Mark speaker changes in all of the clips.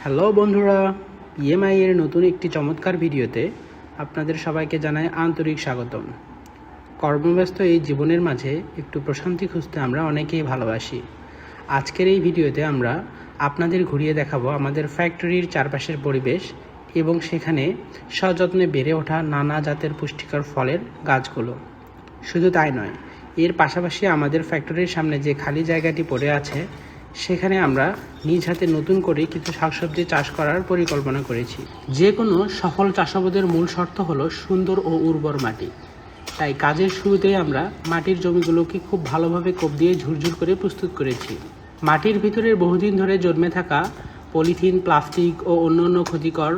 Speaker 1: Hello বন্ধুরা, EMI এর নতুন একটি চমৎকার ভিডিওতে আপনাদের সবাইকে জানাই আন্তরিক স্বাগতম। কর্মব্যস্ত এই জীবনের মাঝে একটু প্রশান্তি খুঁজতে আমরা অনেকেই ভালোবাসি। আজকের এই ভিডিওতে আমরা আপনাদের ঘুরিয়ে দেখাবো আমাদের ফ্যাক্টরির চারপাশের পরিবেশ এবং সেখানে সযত্নে বেড়ে ওঠা নানা জাতের পুষ্টিকর ফলের গাছগুলো। শুধু তাই নয়, এর পাশাপাশি আমাদের ফ্যাক্টরির সামনে যে খালি জায়গাটি পড়ে আছে সেখানে আমরা নিজ হাতে নতুন করে কিছু শাকসবজি চাষ করার পরিকল্পনা করেছি। যে কোনো সফল চাষাবাদের মূল শর্ত হলো সুন্দর ও উর্বর মাটি। তাই কাজের শুরুতেই আমরা মাটির জমিগুলোকে খুব ভালোভাবে কোপ দিয়ে ঝুরঝুর করে প্রস্তুত করেছি। মাটির ভিতরের বহুদিন ধরে জন্মে থাকা পলিথিন, প্লাস্টিক ও অন্যান্য ক্ষতিকর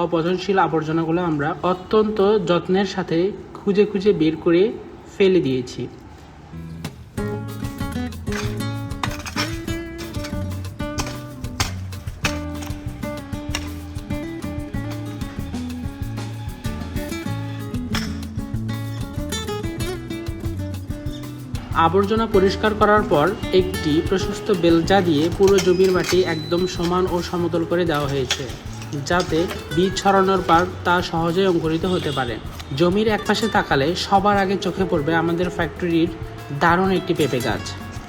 Speaker 1: অপচনশীল আবর্জনাগুলো আমরা অত্যন্ত যত্নের সাথে খুঁজে খুঁজে বের করে ফেলে দিয়েছি। আবর্জনা পরিষ্কার করার পর একটি প্রশস্ত বেলচা দিয়ে পুরো জমির মাটি একদম সমান ও সমতল করে দেওয়া হয়েছে, যাতে বীজ ছড়ানোর পর তা সহজেই অঙ্কুরিত হতে পারে। জমির একপাশে তাকালে সবার আগে চোখে পড়বে আমাদের ফ্যাক্টরির দারুণ একটি পেঁপে গাছ।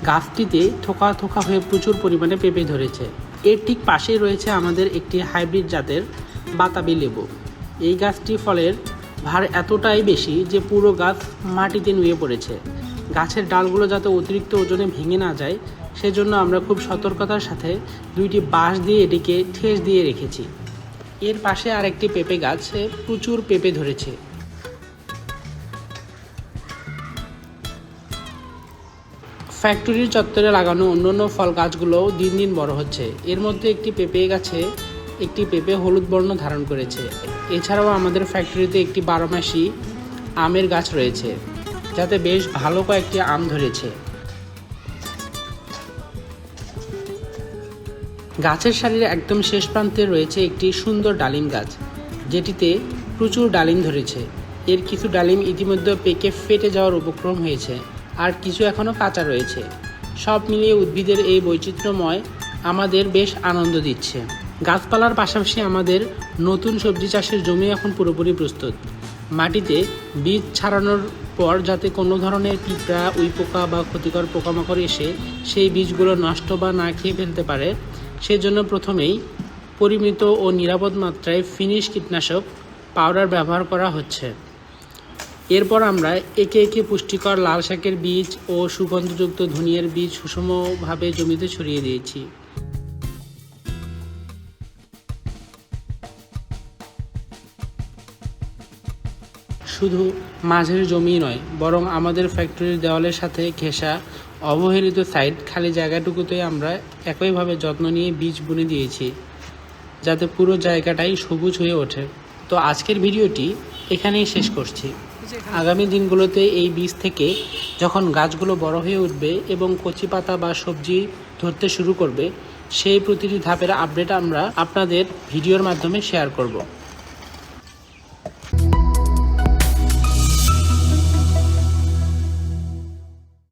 Speaker 1: গাছটিতে থোকা থোকা হয়ে প্রচুর পরিমাণে পেঁপে ধরেছে। এর ঠিক পাশেই রয়েছে আমাদের একটি হাইব্রিড জাতের বাতাবি লেবু। এই গাছটি ফলের ভার এতটাই বেশি যে পুরো গাছ মাটিতে নুয়ে পড়েছে। গাছের ডালগুলো যাতে অতিরিক্ত ওজনে ভেঙে না যায় সেজন্য আমরা খুব সতর্কতার সাথে দুইটি বাঁশ দিয়ে এটিকে ঠেস দিয়ে রেখেছি। এর পাশে আরেকটি পেঁপে গাছে প্রচুর পেঁপে ধরেছে। ফ্যাক্টরির চত্বরে লাগানো অন্যান্য ফল গাছগুলোও দিন দিন বড় হচ্ছে। এর মধ্যে একটি পেঁপে গাছে একটি পেঁপে হলুদ বর্ণ ধারণ করেছে। এছাড়াও আমাদের ফ্যাক্টরিতে একটি 12 মাসি আমের গাছ রয়েছে, যাতে বেশ ভালো কয়েকটি আম ধরেছে। গাছের সারির একদম শেষ প্রান্তে রয়েছে একটি সুন্দর ডালিম গাছ, যেটিতে প্রচুর ডালিম ধরেছে। এর কিছু ডালিম ইতিমধ্যে পেকে ফেটে যাওয়ার উপক্রম হয়েছে, আর কিছু এখনও কাঁচা রয়েছে। সব মিলিয়ে উদ্ভিদের এই বৈচিত্র্যময় আমাদের বেশ আনন্দ দিচ্ছে। গাছপালার পাশাপাশি আমাদের নতুন সবজি চাষের জমি এখন পুরোপুরি প্রস্তুত। মাটিতে বীজ ছাড়ানোর পর যাতে কোনো ধরনের পিঁপড়া, উইপোকা বা ক্ষতিকর পোকামাকড় এসে সেই বীজগুলো নষ্ট বা না খেয়ে ফেলতে পারে, সেজন্য প্রথমেই পরিমিত ও নিরাপদ মাত্রায় ফিনিশ কীটনাশক পাউডার ব্যবহার করা হচ্ছে। এরপর আমরা একে একে পুষ্টিকর লাল শাকের বীজ ও সুগন্ধযুক্ত ধনিয়ার বীজ সুষমভাবে জমিতে ছড়িয়ে দিয়েছি। শুধু মাঝের জমি নয়, বরং আমাদের ফ্যাক্টরির দেওয়ালের সাথে ঘেঁষা অবহেলিত সাইড খালি জায়গাটুকুতে আমরা একইভাবে যত্ন নিয়ে বীজ বুনে দিয়েছি, যাতে পুরো জায়গাটাই সবুজ হয়ে ওঠে। তো আজকের ভিডিওটি এখানেই শেষ করছি। আগামী দিনগুলোতে এই বীজ থেকে যখন গাছগুলো বড় হয়ে উঠবে এবং কচি পাতা বা সবজি ধরতে শুরু করবে, সেই প্রতিটি ধাপের আপডেট আমরা আপনাদের ভিডিওর মাধ্যমে শেয়ার করব।